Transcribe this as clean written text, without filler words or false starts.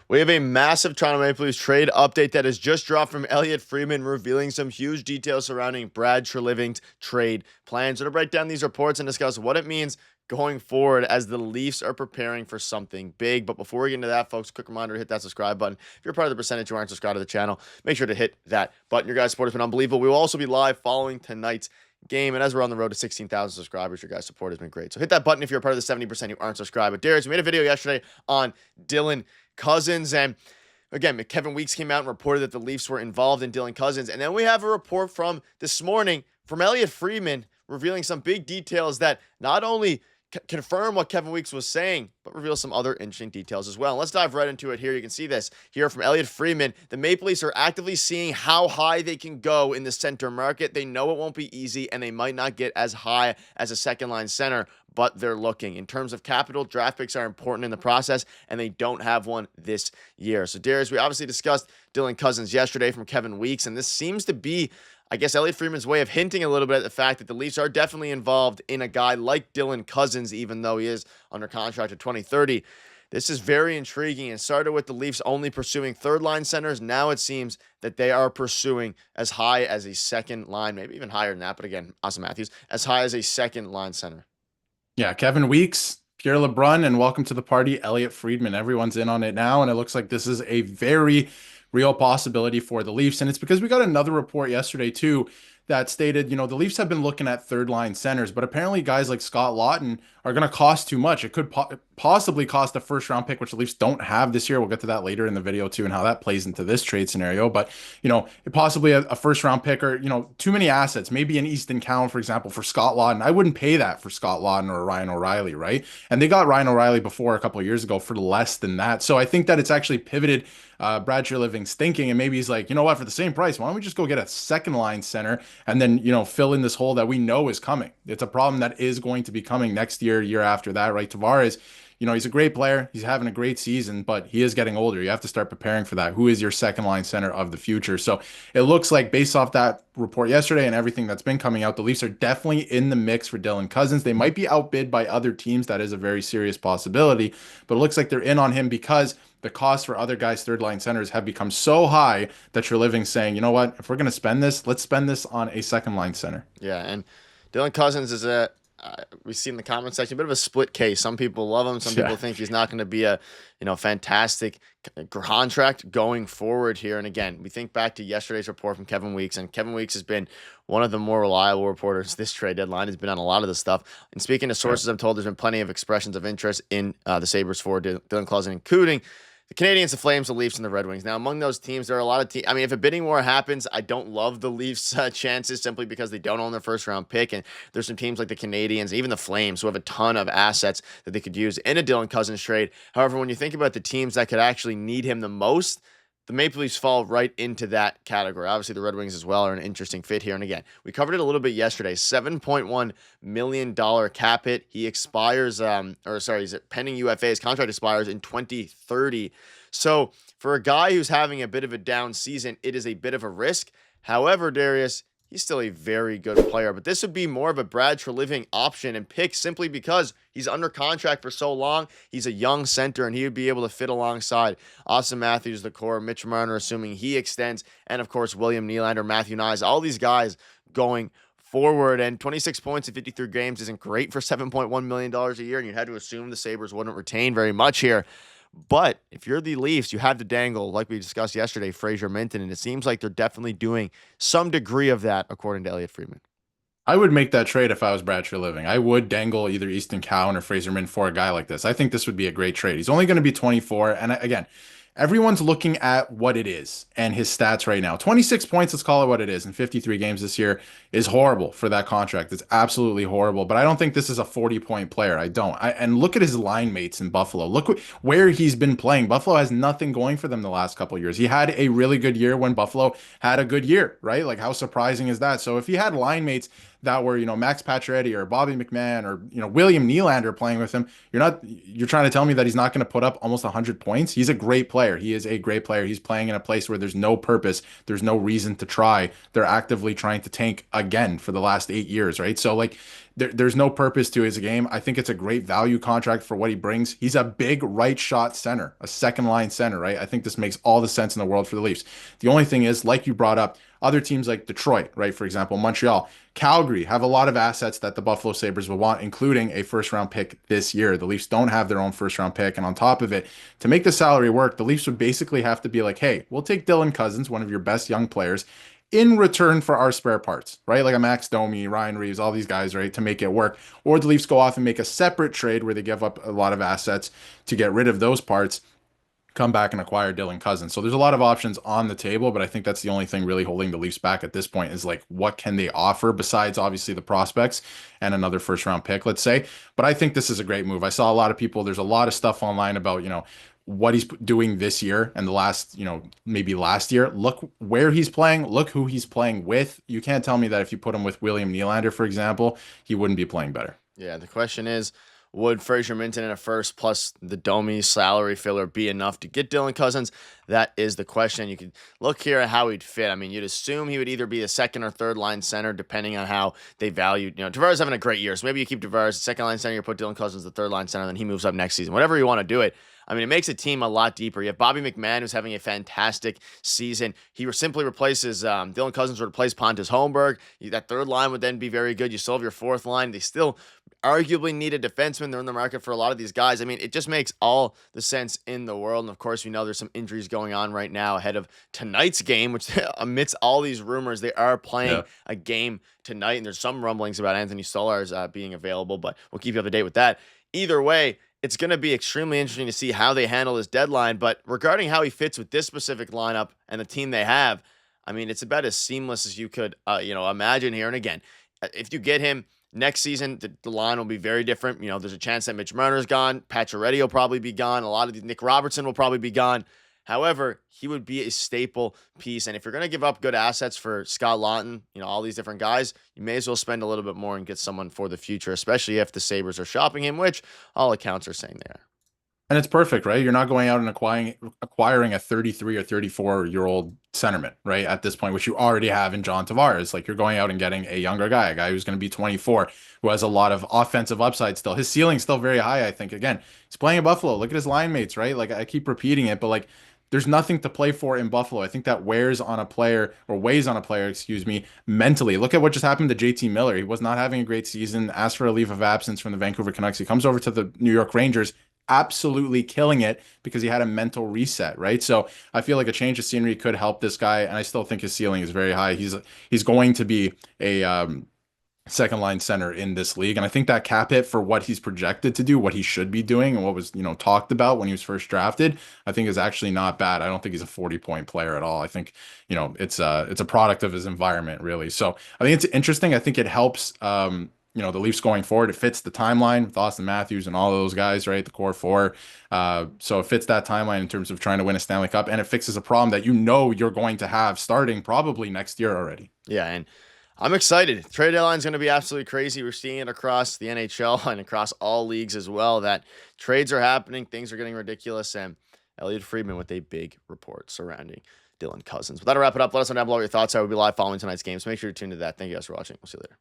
We have a massive Toronto Maple Leafs trade update that has just dropped from Elliotte Friedman, revealing some huge details surrounding Brad Treliving's trade plans. We're going to break down these reports and discuss what it means going forward as the Leafs are preparing for something big. But before we get into that, folks, quick reminder to hit that subscribe button. If you're part of the percentage who aren't subscribed to the channel, make sure to hit that button. Your guys' support has been unbelievable. We will also be live following tonight's game. And as we're on the road to 16,000 subscribers, your guys' support has been great. So hit that button if you're a part of the 70% who aren't subscribed. But Darius, we made a video yesterday on Dylan Cozens, and again, Kevin Weeks came out and reported that the Leafs were involved in Dylan Cozens. And then we have a report from this morning from Elliotte Friedman revealing some big details that not only confirm what Kevin Weeks was saying, but reveal some other interesting details as well. And let's dive right into it here. You can see this here from Elliotte Friedman. The Maple Leafs are actively seeing how high they can go in the center market. They know it won't be easy, and they might not get as high as a second-line center, but they're looking. In terms of capital, draft picks are important in the process, and they don't have one this year. So, Darius, we obviously discussed Dylan Cozens yesterday from Kevin Weeks, and this seems to be, I guess, Elliotte Friedman's way of hinting a little bit at the fact that the Leafs are definitely involved in a guy like Dylan Cozens, even though he is under contract to 2030. This is very intriguing. It started with the Leafs only pursuing third-line centers. Now it seems that they are pursuing as high as a second line, maybe even higher than that, but again, Austin Matthews, as high as a second-line center. Yeah, Kevin Weeks, Pierre LeBrun, and welcome to the party, Elliotte Friedman. Everyone's in on it now, and it looks like this is a very real possibility for the Leafs. And it's because we got another report yesterday, too, that stated, the Leafs have been looking at third-line centers, but apparently guys like Scott Laughton are going to cost too much. It could possibly cost a first-round pick, which the Leafs don't have this year. We'll get to that later in the video, too, and how that plays into this trade scenario. But, possibly a first-round pick or, too many assets. Maybe an Easton Cowan, for example, for Scott Laughton. I wouldn't pay that for Scott Laughton or Ryan O'Reilly, right? And they got Ryan O'Reilly before a couple of years ago for less than that. So I think that it's actually pivoted Brad Treliving's thinking, and maybe he's like, you know what, for the same price, why don't we just go get a second line center and then, fill in this hole that we know is coming. It's a problem that is going to be coming next year, year after that, right? Tavares, he's a great player. He's having a great season, but he is getting older. You have to start preparing for that. Who is your second line center of the future? So it looks like based off that report yesterday and everything that's been coming out, the Leafs are definitely in the mix for Dylan Cozens. They might be outbid by other teams. That is a very serious possibility, but it looks like they're in on him because the cost for other guys' third line centers have become so high that Treliving's saying, you know what, if we're going to spend this, let's spend this on a second line center. Yeah, and Dylan Cozens is we see in the comment section, a bit of a split case. Some people love him. Some people think he's not going to be a, fantastic contract going forward here. And again, we think back to yesterday's report from Kevin Weeks, and Kevin Weeks has been one of the more reliable reporters this trade deadline. Has been on a lot of this stuff. And speaking to sources, I'm told there's been plenty of expressions of interest in the Sabres for Dylan Cozens, including the Canadians, the Flames, the Leafs, and the Red Wings. Now, among those teams, there are a lot of teams. I mean, if a bidding war happens, I don't love the Leafs' chances simply because they don't own their first-round pick. And there's some teams like the Canadians, even the Flames, who have a ton of assets that they could use in a Dylan Cozens trade. However, when you think about the teams that could actually need him the most, the Maple Leafs fall right into that category. Obviously, the Red Wings as well are an interesting fit here. And again, we covered it a little bit yesterday. $7.1 million cap hit. He expires, he's pending UFA. His contract expires in 2030. So for a guy who's having a bit of a down season, it is a bit of a risk. However, Darius, he's still a very good player, but this would be more of a Brad Treliving option and pick simply because he's under contract for so long. He's a young center, and he would be able to fit alongside Austin Matthews, the core, Mitch Marner, assuming he extends, and of course, William Nylander, Matthew Nyes, all these guys going forward. And 26 points in 53 games isn't great for $7.1 million a year, and you had to assume the Sabres wouldn't retain very much here. But if you're the Leafs, you have to dangle, like we discussed yesterday, Fraser Minton, and it seems like they're definitely doing some degree of that, according to Elliotte Friedman. I would make that trade if I was Brad Treliving. I would dangle either Easton Cowan or Fraser Minton for a guy like this. I think this would be a great trade. He's only going to be 24, and again, everyone's looking at what it is and his stats right now. 26 points, let's call it what it is, in 53 games this year is horrible for that contract. It's absolutely horrible, but I don't think this is a 40-point player. I don't. And look at his line mates in Buffalo. Look where he's been playing. Buffalo has nothing going for them the last couple of years. He had a really good year when Buffalo had a good year, right? Like, how surprising is that? So if he had line mates that were, Max Pacioretty or Bobby McMahon or, William Nylander playing with him, you're trying to tell me that he's not going to put up almost 100 points? He's a great player. He is a great player. He's playing in a place where there's no purpose. There's no reason to try. They're actively trying to tank again for the last 8 years, right? So like there's no purpose to his game. I think it's a great value contract for what he brings. He's a big right shot center, a second line center, right? I think this makes all the sense in the world for the Leafs. The only thing is, like you brought up, other teams like Detroit, right? For example, Montreal, Calgary have a lot of assets that the Buffalo Sabres will want, including a first round pick this year. The Leafs don't have their own first round pick. And on top of it, to make the salary work, the Leafs would basically have to be like, hey, we'll take Dylan Cozens, one of your best young players, in return for our spare parts, right? Like a Max Domi, Ryan Reeves, all these guys, right, to make it work. Or the Leafs go off and make a separate trade where they give up a lot of assets to get rid of those parts, come back and acquire Dylan Cozens. So there's a lot of options on the table, but I think that's the only thing really holding the Leafs back at this point is like, what can they offer besides obviously the prospects and another first round pick, let's say. But I think this is a great move. I saw a lot of people, there's a lot of stuff online about, what he's doing this year and the last, maybe last year. Look where he's playing. Look who he's playing with. You can't tell me that if you put him with William Nylander, for example, he wouldn't be playing better. Yeah, the question is, would Fraser Minton in a first plus the Domi salary filler be enough to get Dylan Cozens? That is the question. You could look here at how he'd fit. I mean, you'd assume he would either be a second or third line center, depending on how they valued. Tavares having a great year, so maybe you keep Tavares second line center, you put Dylan Cozens the third line center, then he moves up next season. Whatever you want to do it. I mean, it makes a team a lot deeper. You have Bobby McMahon, who's having a fantastic season. He simply replaces Dylan Cozens, would replace Pontus Holmberg. That third line would then be very good. You still have your fourth line. They still arguably need a defenseman. They're in the market for a lot of these guys. I mean, it just makes all the sense in the world. And of course, we know there's some injuries going on right now ahead of tonight's game, which amidst all these rumors, they are playing a game tonight. And there's some rumblings about Anthony Stolarz being available, but we'll keep you up to date with that. Either way, it's going to be extremely interesting to see how they handle this deadline. But regarding how he fits with this specific lineup and the team they have, I mean, it's about as seamless as you could, imagine here. And again, if you get him next season, the line will be very different. There's a chance that Mitch Marner's gone. Pacioretty will probably be gone. A lot of Nick Robertson will probably be gone. However, he would be a staple piece. And if you're going to give up good assets for Scott Laughton, all these different guys, you may as well spend a little bit more and get someone for the future, especially if the Sabres are shopping him, which all accounts are saying they are. And it's perfect, right? You're not going out and acquiring a 33 or 34-year-old centerman, right? At this point, which you already have in John Tavares. Like you're going out and getting a younger guy, a guy who's going to be 24, who has a lot of offensive upside still. His ceiling's still very high, I think. Again, he's playing in Buffalo. Look at his line mates, right? Like I keep repeating it, but like there's nothing to play for in Buffalo. I think that weighs on a player, mentally. Look at what just happened to JT Miller. He was not having a great season, asked for a leave of absence from the Vancouver Canucks. He comes over to the New York Rangers, absolutely killing it because he had a mental reset, right? So I feel like a change of scenery could help this guy, and I still think his ceiling is very high. He's going to be a second line center in this league, and I think that cap hit for what he's projected to do, what he should be doing, and what was talked about when he was first drafted, I think is actually not bad. I don't think he's a 40-point player at all. I think it's a product of his environment, really. So I think it's interesting. I think it helps. The Leafs going forward, it fits the timeline with Austin Matthews and all of those guys, right? The core four. So it fits that timeline in terms of trying to win a Stanley Cup, and it fixes a problem that you're going to have starting probably next year already. Yeah, and I'm excited. Trade deadline is going to be absolutely crazy. We're seeing it across the NHL and across all leagues as well, that trades are happening, things are getting ridiculous, and Elliot Friedman with a big report surrounding Dylan Cozens. With that, to wrap it up, let us know down below what your thoughts are. We'll be live following tonight's game, so make sure you're tuned to that. Thank you guys for watching. We'll see you later.